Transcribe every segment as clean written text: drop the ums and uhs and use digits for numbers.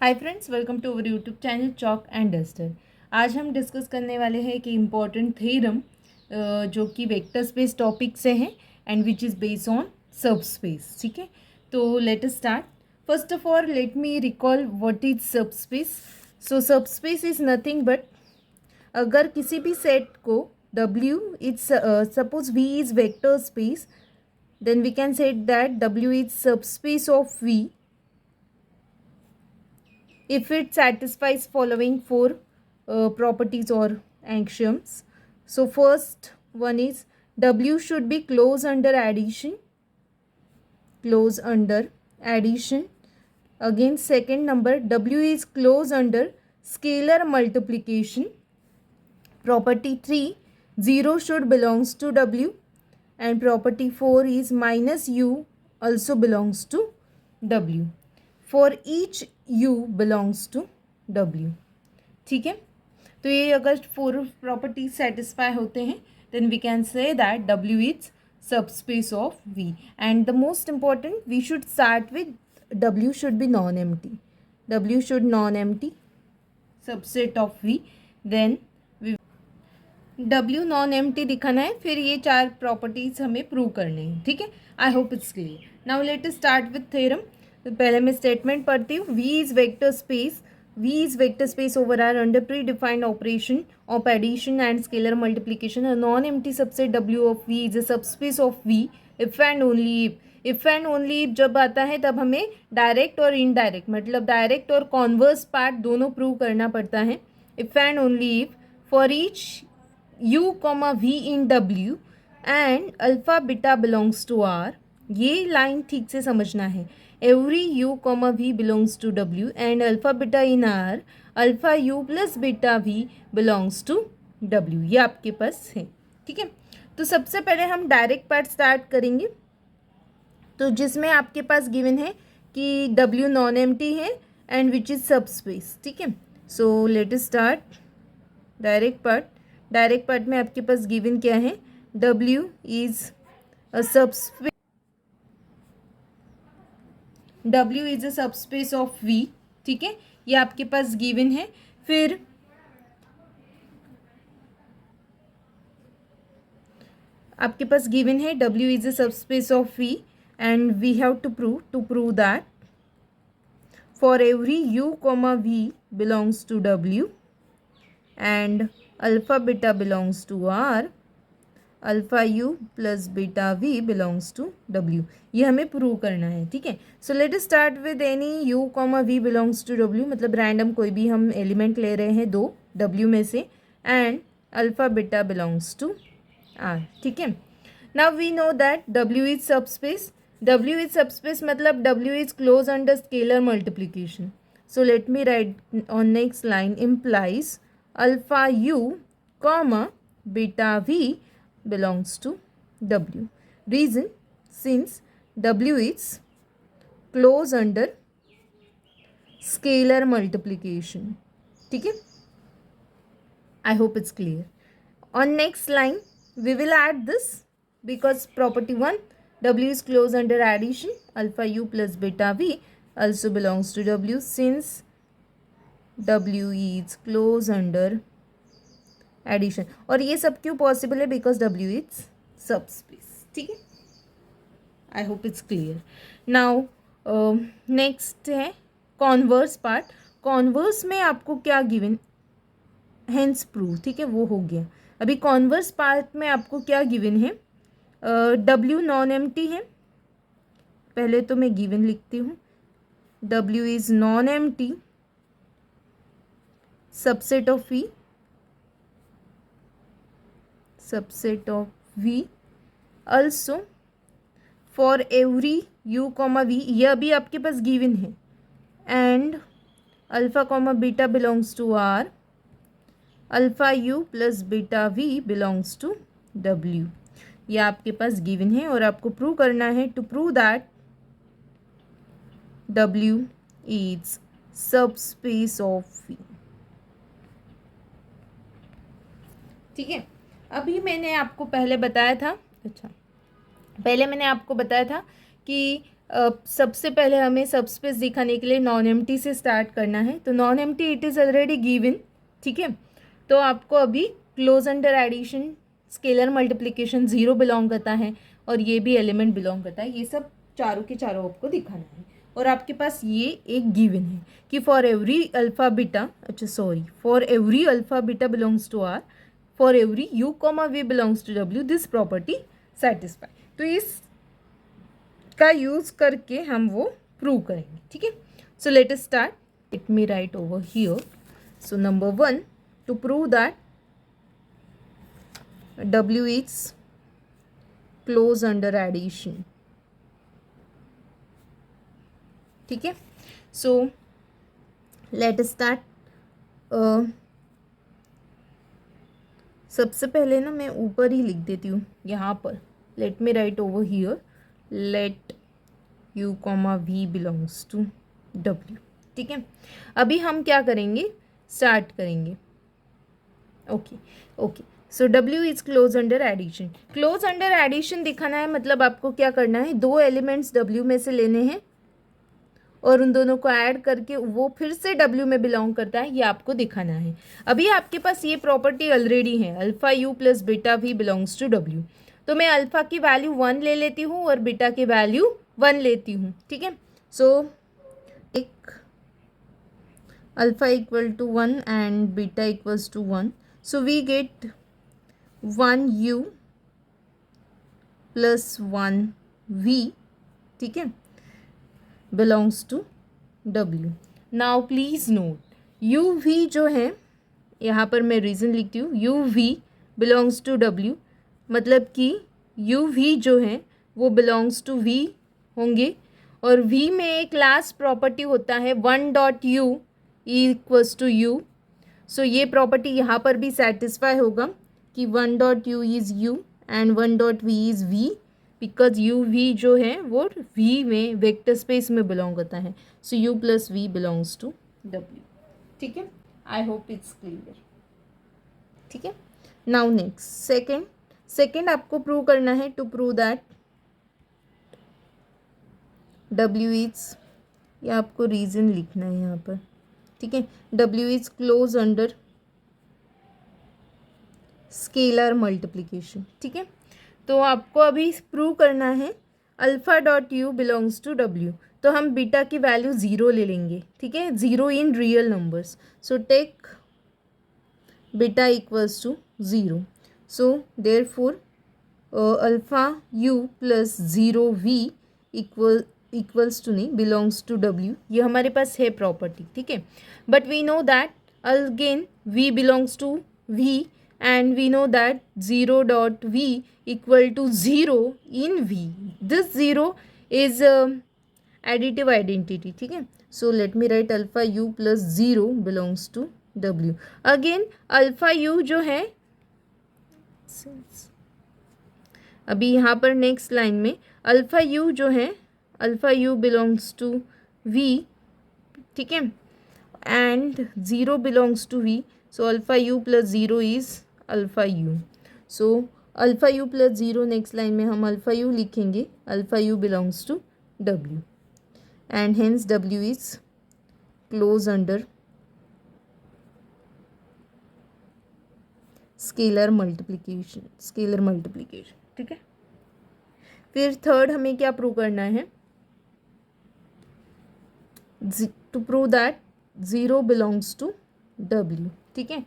Hi friends, welcome to our YouTube channel chalk and duster. आज हम discuss करने वाले हैं कि इम्पॉर्टेंट थ्योरम जो कि वेक्टर स्पेस टॉपिक से है and which is based on सब स्पेस। ठीक है, तो let us start. First of all let me recall what is सब स्पेस। सो सब स्पेस इज़ नथिंग बट, अगर किसी भी सेट को W is suppose V is vector space, then we can say that W is subspace of V if it satisfies following four properties or axioms. So first one is W should be closed under addition. Again second number, W is closed under scalar multiplication. Property 3, 0 should belongs to W, and property 4 is minus U also belongs to W. For each U belongs to W. ठीक है, तो ये अगर four properties satisfy होते हैं then we can say that W is subspace of V. And the most important, we should start with W should be non empty. W should non empty subset of V. Then W non empty दिखाना है, फिर ये चार properties हमें prove करने हैं. ठीक है, I hope it's clear. Now let us start with theorem. तो पहले मैं स्टेटमेंट पढ़ती हूँ. V is vector space. V is vector space over R under predefined operation of addition and scalar multiplication. A non-empty subset W of V is a subspace of V if and only if जब आता है तब हमें direct और indirect, मतलब direct और converse part दोनों prove करना पड़ता है. If and only if for each U comma V in W and alpha beta belongs to R. ये लाइन ठीक से समझना है. Every U comma V belongs to W and alpha beta in R, alpha U plus beta V belongs to W. ये आपके पास है. ठीक है, तो सबसे पहले हम डायरेक्ट पार्ट स्टार्ट करेंगे, तो जिसमें आपके पास गिवन है कि W नॉन एम्प्टी है and which is subspace. ठीक है, so let us start direct part. Direct part में आपके पास गिवन क्या है? W is a subspace. W is a subspace of V. ठीक है, ये आपके पास गिवन है. फिर आपके पास गिवन है W is a subspace of V and we have to prove that for every U comma V belongs to W and alpha beta belongs to R, alpha U plus beta V belongs to W. ये हमें prove करना है. ठीक है, so let us start with any U comma V belongs to W, मतलब random कोई भी हम एलिमेंट ले रहे हैं दो W में से, and alpha beta belongs to R. ठीक है, now we know that W is subspace. W is subspace मतलब W is close under scalar multiplication. So let me write on next line implies alpha U comma beta V belongs to W. Reason, since W is close under scalar multiplication. ठीक है, I hope it's clear. On next line we will add this, because property 1, W is close under addition, alpha U plus beta V also belongs to W. Since W is close under addition, और ये सब क्यों possible है? Because W is subspace. ठीक है, I hope it's clear. Now next है converse part. Converse में आपको क्या गिवन, हेंस प्रूव. ठीक है, वो हो गया. अभी कॉन्वर्स पार्ट में आपको क्या गिवन है? W नॉन एम्प्टी है. पहले तो मैं गिवन लिखती हूँ. W is non empty subset of V, subset of V. Also for every U comma V, यह भी आपके पास गिवन है, and alpha comma beta belongs to R, alpha U plus beta V belongs to W. यह आपके पास given है और आपको प्रूव करना है. To prove that W is subspace of V. ठीक है, अभी मैंने आपको पहले बताया था, अच्छा पहले मैंने आपको बताया था कि सबसे पहले हमें सबस्पेस दिखाने के लिए नॉन एम्प्टी से स्टार्ट करना है। तो non empty it is already given, ठीक है। तो आपको अभी close under addition scalar multiplication 0 belong करता है और ये भी एलिमेंट बिलोंग करता है। ये सब चारों के चारों आपको दिखाना है। और आपके पास ये एक गिवन है कि for every alpha beta, for every alpha beta belongs to R, for every U comma V belongs to W, this property satisfy. तो इस का यूज़ करके हम वो प्रूव करेंगे, ठीक है। So let us start, let me write over here. So number 1, to prove that W is close under addition, ठीक है। सो लेट अस स्टार्ट। सबसे पहले ना मैं ऊपर ही लिख देती हूँ यहाँ पर, let me write over here, let u comma V belongs to w, ठीक है। अभी हम क्या करेंगे, स्टार्ट करेंगे। Okay so w is close under addition. Close under addition दिखाना है, मतलब आपको क्या करना है, दो एलिमेंट्स w में से लेने हैं और उन दोनों को ऐड करके वो फिर से w में बिलोंग करता है, ये आपको दिखाना है। अभी आपके पास ये प्रॉपर्टी ऑलरेडी है, alpha u plus beta v belongs to w। तो मैं अल्फ़ा की वैल्यू 1 ले लेती हूँ और बीटा की वैल्यू 1 लेती हूँ, ठीक है। सो एक alpha equal to 1 and beta equals to 1, सो वी गेट 1u प्लस 1v, ठीक है, belongs to w। Now please note uv जो है, यहाँ पर मैं रीज़न लिखती हूँ, uv बिलोंग्स टू w, मतलब कि uv जो है वो बिलोंग्स टू v होंगे। और v में एक लास्ट प्रॉपर्टी होता है 1.u इक्वल्स टू u। सो ये प्रॉपर्टी यहाँ पर भी सेटिस्फाई होगा कि 1.u is u and 1.v is v, because u v जो है वो v में वेक्टर स्पेस में बिलोंग करता है। सो u plus v belongs to w, ठीक है। आई होप इट्स क्लियर, ठीक है। नाउ नेक्स्ट सेकेंड आपको प्रूव करना है, to prove that w is, ये आपको रीज़न लिखना है यहाँ पर, ठीक है, w is close under scalar multiplication, ठीक है। तो आपको अभी प्रूव करना है alpha dot U belongs to w। तो हम बीटा की वैल्यू 0 ले लेंगे, ठीक है, 0 in real numbers. So take beta equals to 0। So therefore alpha u plus 0v equals to नहीं, बिलोंग्स टू w। ये हमारे पास है प्रॉपर्टी, ठीक है। But we know that again v belongs to v and we know that 0 dot v equal to 0 in v. This 0 is additive identity, ठीक है। So let me write alpha u plus 0 belongs to w. Again alpha u जो है, अभी यहाँ पर next line में alpha u जो है, alpha u belongs to v, ठीक है, and 0 belongs to v। So alpha u plus 0 is alpha u। So alpha u plus 0 next line में हम अल्फ़ा u लिखेंगे, alpha u belongs to w and hence w is close under scalar multiplication, ठीक है। फिर third हमें क्या prove करना है, to prove that 0 belongs to w, ठीक है।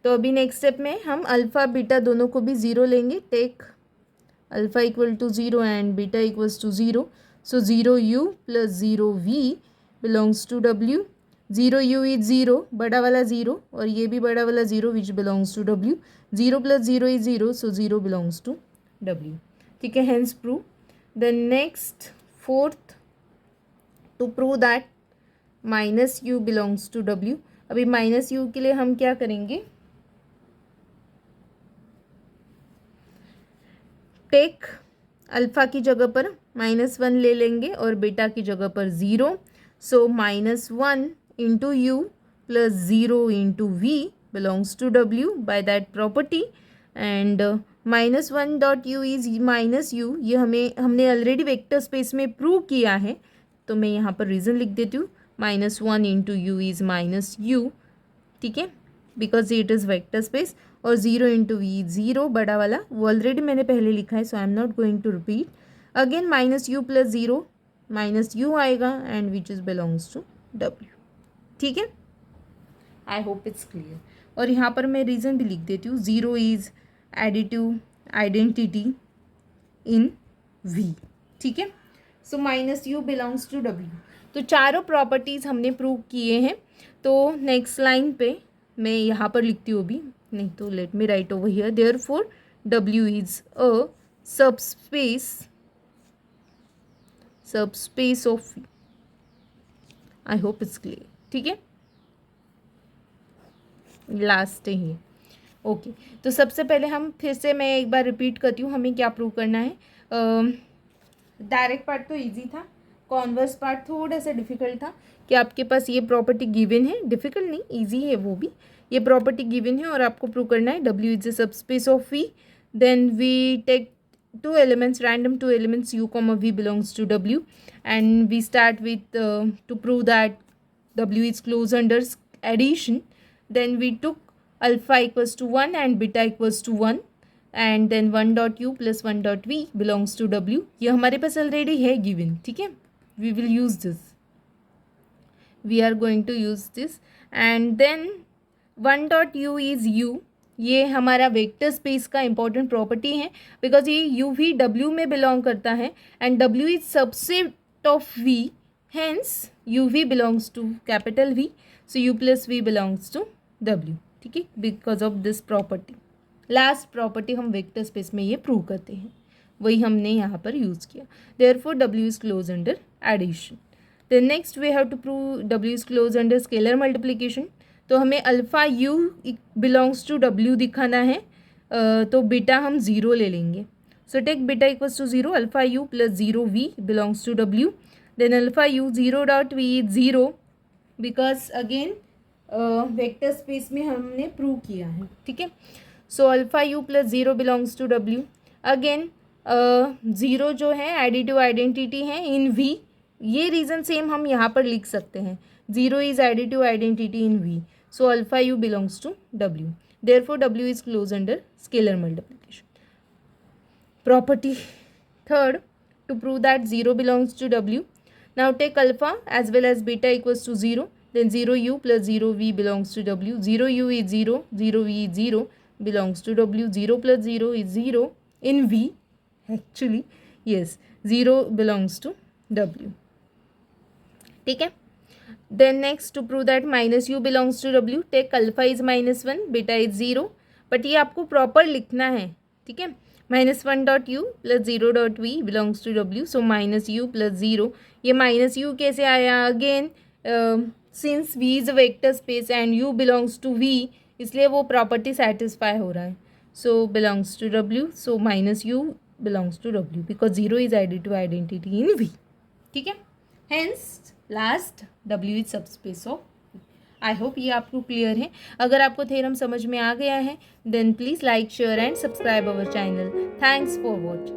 तो अभी नेक्स्ट स्टेप में हम अल्फ़ा बीटा दोनों को भी 0 लेंगे, take alpha equal to 0 and beta equals to 0। So 0u plus 0v belongs to w। 0u is 0, बड़ा वाला 0, और ये भी बड़ा वाला 0 which belongs to w। 0 plus 0 is 0, so 0 belongs to w, ठीक है, hence prove. The next fourth, to prove that minus u belongs to w। अभी माइनस u के लिए हम क्या करेंगे, टेक अल्फ़ा की जगह पर -1 ले लेंगे और बीटा की जगह पर 0। So -1 into U plus 0 into V belongs to w by that property, and -1 is minus U, ये हमने ऑलरेडी वेक्टर स्पेस में प्रूव किया है, तो मैं यहाँ पर रीज़न लिख देती हूँ, -1 into you is minus you, ठीक है, because it is vector space. और 0 इंटू वी, 0 बड़ा वाला, वो ऑलरेडी मैंने पहले लिखा है, so I am not going to repeat again. -u plus 0 minus you आएगा and which is belongs to w, ठीक है। I hope it's clear. और यहाँ पर मैं रीज़न भी लिख देती हूँ, 0 is additive identity in v, ठीक है। सो -u बिलोंग्स टू w। तो चारों प्रॉपर्टीज़ हमने प्रूव किए हैं। तो नेक्स्ट लाइन पे मैं यहाँ पर लिखती हूँ अभी, नहीं तो late me write over here, therefore w is a subspace of v। I hope it's clear, ठीक है। लास्ट ही ओके। तो सबसे पहले हम फिर से मैं एक बार रिपीट करती हूँ, हमें क्या प्रूव करना है। डायरेक्ट पार्ट तो इजी था, कॉन्वर्स पार्ट थोड़ा सा डिफिकल्ट था कि आपके पास ये प्रॉपर्टी गिवन है, डिफिकल्ट नहीं इजी है वो भी, ये प्रॉपर्टी गिवन है और आपको प्रूव करना है w is a subspace of v। Then we take two elements, random two elements u comma v belongs to w, and we start with to prove that w is closed under addition. Then we took alpha equals to 1 and beta equals to 1, and then 1 dot u plus 1 dot v belongs to w। ये हमारे पास already है given, ठीक है, we will use this, we are going to use this। and then 1 dot u is u, ये हमारा vector space का important property है, because ये यू भी डब्ल्यू में बिलोंग करता है एंड डब्ल्यू is subset of v, hence u v belongs to capital v, so u plus v belongs to डब्ल्यू, ठीक है, because of this property. Last property हम वेक्टर स्पेस में ये प्रूव करते हैं, वही हमने यहाँ पर यूज़ किया। देयरफॉर डब्ल्यू is close under addition. Then next we have to prove डब्ल्यू is close under scalar multiplication. तो हमें अल्फ़ा यू बिलोंग्स टू डब्ल्यू दिखाना है, तो बीटा हम 0 ले लेंगे। So take beta equals to 0, alpha u plus 0 v belongs to डब्ल्यू। Then alpha u 0 dot v is 0, because again vector space में हमने प्रूव किया है, ठीक है। सो alpha u plus 0 belongs to डब्ल्यू। अगेन 0 जो है एडिटिव आइडेंटिटी है इन वी, ये रीज़न सेम हम यहाँ पर लिख सकते हैं, 0 is additive identity in v, so alpha u belongs to w, therefore w is closed under scalar multiplication. Property third, to prove that 0 belongs to w, now take alpha as well as beta equals to 0, then 0 u plus 0 v belongs to w, 0 u is 0, 0 v is 0 belongs to w, 0 plus 0 is 0 in v, actually yes, 0 belongs to w, ठीक है। Then next to prove that minus u belongs to w, take alpha is -1, beta is 0, but ये आपको proper लिखना है, ठीक है। -1 dot u plus 0 dot v belongs to w, so -u plus 0, ये -u कैसे आया, again since v is a vector space and u belongs to v, इसलिए वो प्रॉपर्टी सेटिस्फाई हो रहा है, so belongs to w, so -u belongs to w because 0 is additive identity in v, ठीक है। Hence last w is subspace of v। I hope ये आपको clear है। अगर आपको थ्योरम समझ में आ गया है then please like share and subscribe our channel. Thanks for watching.